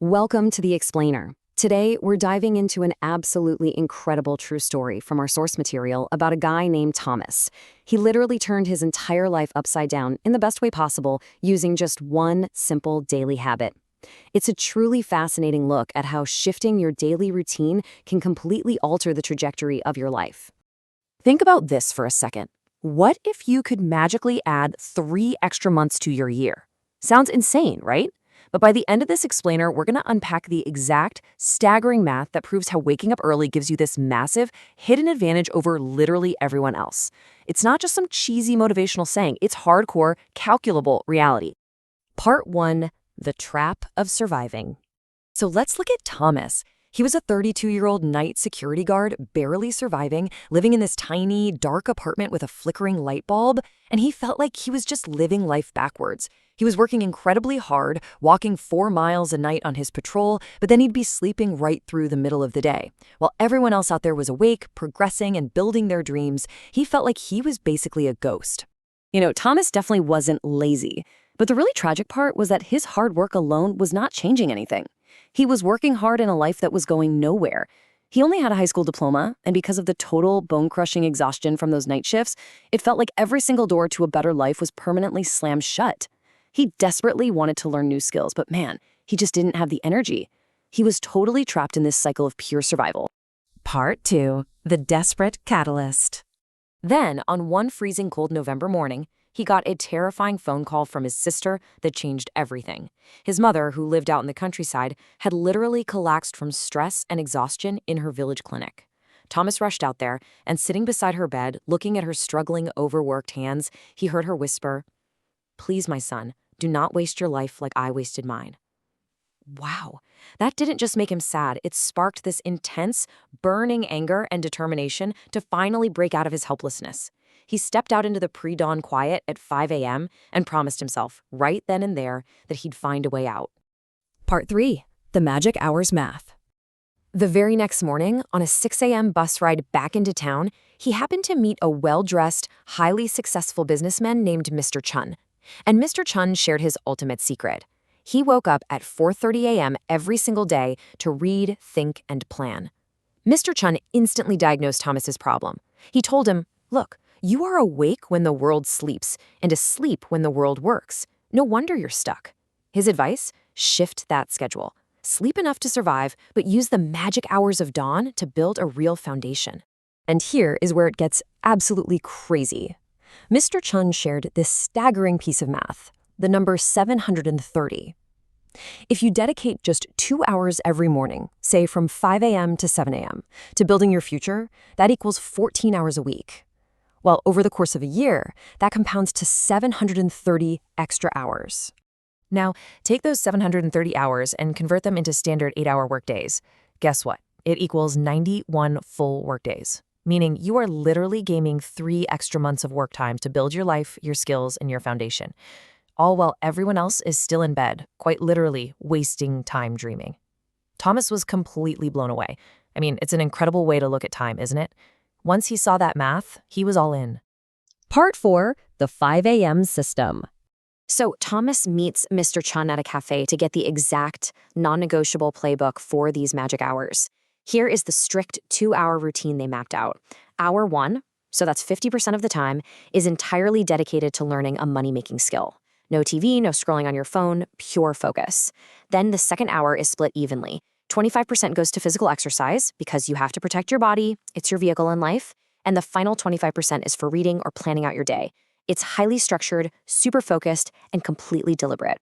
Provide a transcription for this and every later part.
Welcome to The Explainer. Today, we're diving into an absolutely incredible true story from our source material about a guy named Thomas. He literally turned his entire life upside down in the best way possible using just one simple daily habit. It's a truly fascinating look at how shifting your daily routine can completely alter the trajectory of your life. Think about this for a second. What if you could magically add 3 extra months to your year? Sounds insane, right? But by the end of this explainer, we're going to unpack the exact, staggering math that proves how waking up early gives you this massive, hidden advantage over literally everyone else. It's not just some cheesy motivational saying, it's hardcore, calculable reality. Part 1, The Trap of Surviving. So let's look at Thomas. He was a 32-year-old night security guard, barely surviving, living in this tiny, dark apartment with a flickering light bulb, and he felt like he was just living life backwards. He was working incredibly hard, walking 4 miles a night on his patrol, but then he'd be sleeping right through the middle of the day. While everyone else out there was awake, progressing, and building their dreams, he felt like he was basically a ghost. Thomas definitely wasn't lazy, but the really tragic part was that his hard work alone was not changing anything. He was working hard in a life that was going nowhere. He only had a high school diploma, and because of the total bone-crushing exhaustion from those night shifts, it felt like every single door to a better life was permanently slammed shut. He desperately wanted to learn new skills, but man, he just didn't have the energy. He was totally trapped in this cycle of pure survival. Part 2, The Desperate Catalyst. Then, on one freezing cold November morning, he got a terrifying phone call from his sister that changed everything. His mother, who lived out in the countryside, had literally collapsed from stress and exhaustion in her village clinic. Thomas rushed out there, and sitting beside her bed, looking at her struggling, overworked hands, he heard her whisper, "Please, my son, do not waste your life like I wasted mine." Wow, that didn't just make him sad, it sparked this intense, burning anger and determination to finally break out of his helplessness. He stepped out into the pre-dawn quiet at 5 a.m. and promised himself, right then and there, that he'd find a way out. Part 3, The Magic Hours Math. The very next morning, on a 6 a.m. bus ride back into town, he happened to meet a well-dressed, highly successful businessman named Mr. Chun. And Mr. Chun shared his ultimate secret. He woke up at 4:30 a.m. every single day to read, think, and plan. Mr. Chun instantly diagnosed Thomas's problem. He told him, "Look, you are awake when the world sleeps and asleep when the world works. No wonder you're stuck." His advice? Shift that schedule. Sleep enough to survive, but use the magic hours of dawn to build a real foundation. And here is where it gets absolutely crazy. Mr. Chun shared this staggering piece of math, the number 730. If you dedicate just 2 hours every morning, say from 5 a.m. to 7 a.m., to building your future, that equals 14 hours a week. Well, over the course of a year, that compounds to 730 extra hours. Now, take those 730 hours and convert them into standard 8-hour workdays. Guess what? It equals 91 full workdays, meaning you are literally gaming 3 extra months of work time to build your life, your skills, and your foundation, all while everyone else is still in bed, quite literally wasting time dreaming. Thomas was completely blown away. I mean, it's an incredible way to look at time, isn't it? Once he saw that math, he was all in. Part 4, The 5 a.m. System. So Thomas meets Mr. Chun at a cafe to get the exact, non-negotiable playbook for these magic hours. Here is the strict 2-hour routine they mapped out. Hour 1, so that's 50% of the time, is entirely dedicated to learning a money-making skill. No TV, no scrolling on your phone, pure focus. Then the second hour is split evenly. 25% goes to physical exercise because you have to protect your body, it's your vehicle in life, and the final 25% is for reading or planning out your day. It's highly structured, super focused, and completely deliberate.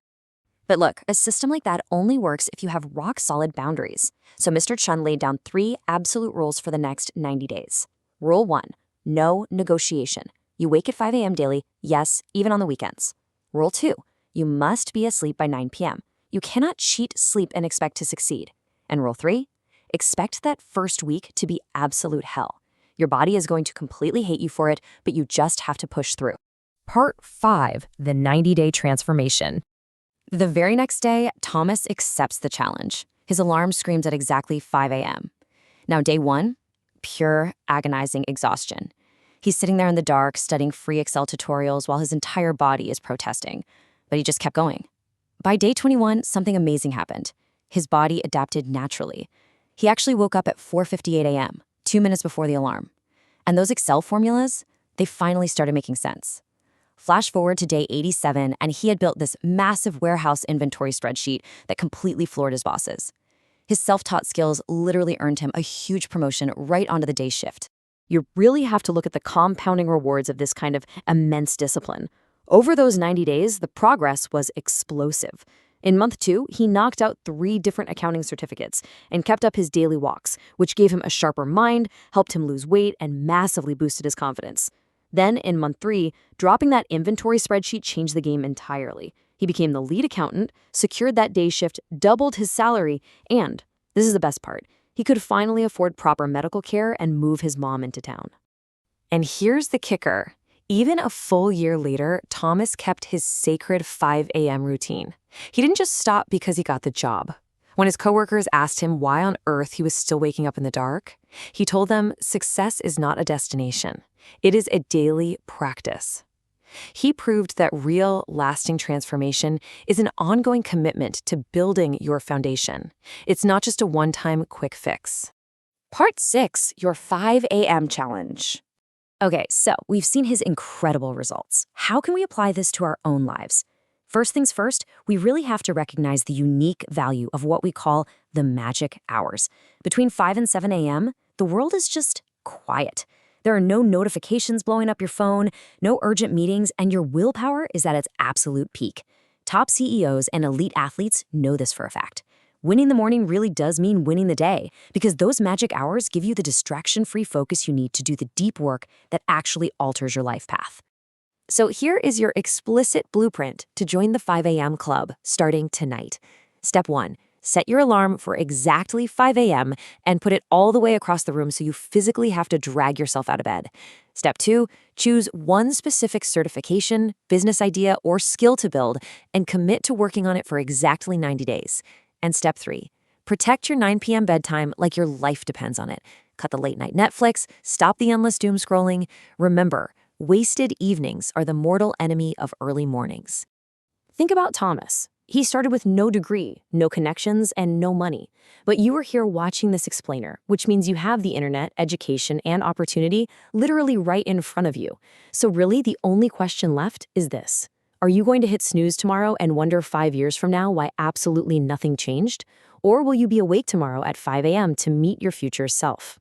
But look, a system like that only works if you have rock-solid boundaries. So Mr. Chun laid down 3 absolute rules for the next 90 days. Rule 1, no negotiation. You wake at 5 a.m. daily, yes, even on the weekends. Rule 2, you must be asleep by 9 p.m. You cannot cheat sleep and expect to succeed. And Rule 3, expect that first week to be absolute hell. Your body is going to completely hate you for it, but you just have to push through. Part 5, The 90-Day Transformation. The very next day, Thomas accepts the challenge. His alarm screams at exactly 5 a.m. Now, day 1, pure agonizing exhaustion. He's sitting there in the dark, studying free Excel tutorials while his entire body is protesting. But he just kept going. By day 21, something amazing happened. his body adapted naturally. He actually woke up at 4:58 a.m., 2 minutes before the alarm. And those Excel formulas, they finally started making sense. Flash forward to day 87, and he had built this massive warehouse inventory spreadsheet that completely floored his bosses. His self-taught skills literally earned him a huge promotion right onto the day shift. You really have to look at the compounding rewards of this kind of immense discipline. Over those 90 days, the progress was explosive. In month 2, he knocked out 3 different accounting certificates and kept up his daily walks, which gave him a sharper mind, helped him lose weight, and massively boosted his confidence. Then, in month 3, dropping that inventory spreadsheet changed the game entirely. He became the lead accountant, secured that day shift, doubled his salary, and, this is the best part, he could finally afford proper medical care and move his mom into town. And here's the kicker. Even a full year later, Thomas kept his sacred 5 a.m. routine. He didn't just stop because he got the job. When his coworkers asked him why on earth he was still waking up in the dark, he told them success is not a destination. It is a daily practice. He proved that real, lasting transformation is an ongoing commitment to building your foundation. It's not just a one-time quick fix. Part 6, your 5 a.m. challenge. Okay, so we've seen his incredible results. How can we apply this to our own lives? First things first, we really have to recognize the unique value of what we call the magic hours. Between 5 and 7 a.m., the world is just quiet. There are no notifications blowing up your phone, no urgent meetings, and your willpower is at its absolute peak. Top CEOs and elite athletes know this for a fact. Winning the morning really does mean winning the day, because those magic hours give you the distraction-free focus you need to do the deep work that actually alters your life path. So here is your explicit blueprint to join the 5 a.m. club starting tonight. Step 1, set your alarm for exactly 5 a.m. and put it all the way across the room so you physically have to drag yourself out of bed. Step 2, choose one specific certification, business idea, or skill to build and commit to working on it for exactly 90 days. And step 3, protect your 9 p.m. bedtime like your life depends on it. Cut the late-night Netflix, stop the endless doom scrolling. Remember, wasted evenings are the mortal enemy of early mornings. Think about Thomas. He started with no degree, no connections, and no money. But you are here watching this explainer, which means you have the internet, education, and opportunity literally right in front of you. So really, the only question left is this. Are you going to hit snooze tomorrow and wonder 5 years from now why absolutely nothing changed? Or will you be awake tomorrow at 5 a.m. to meet your future self?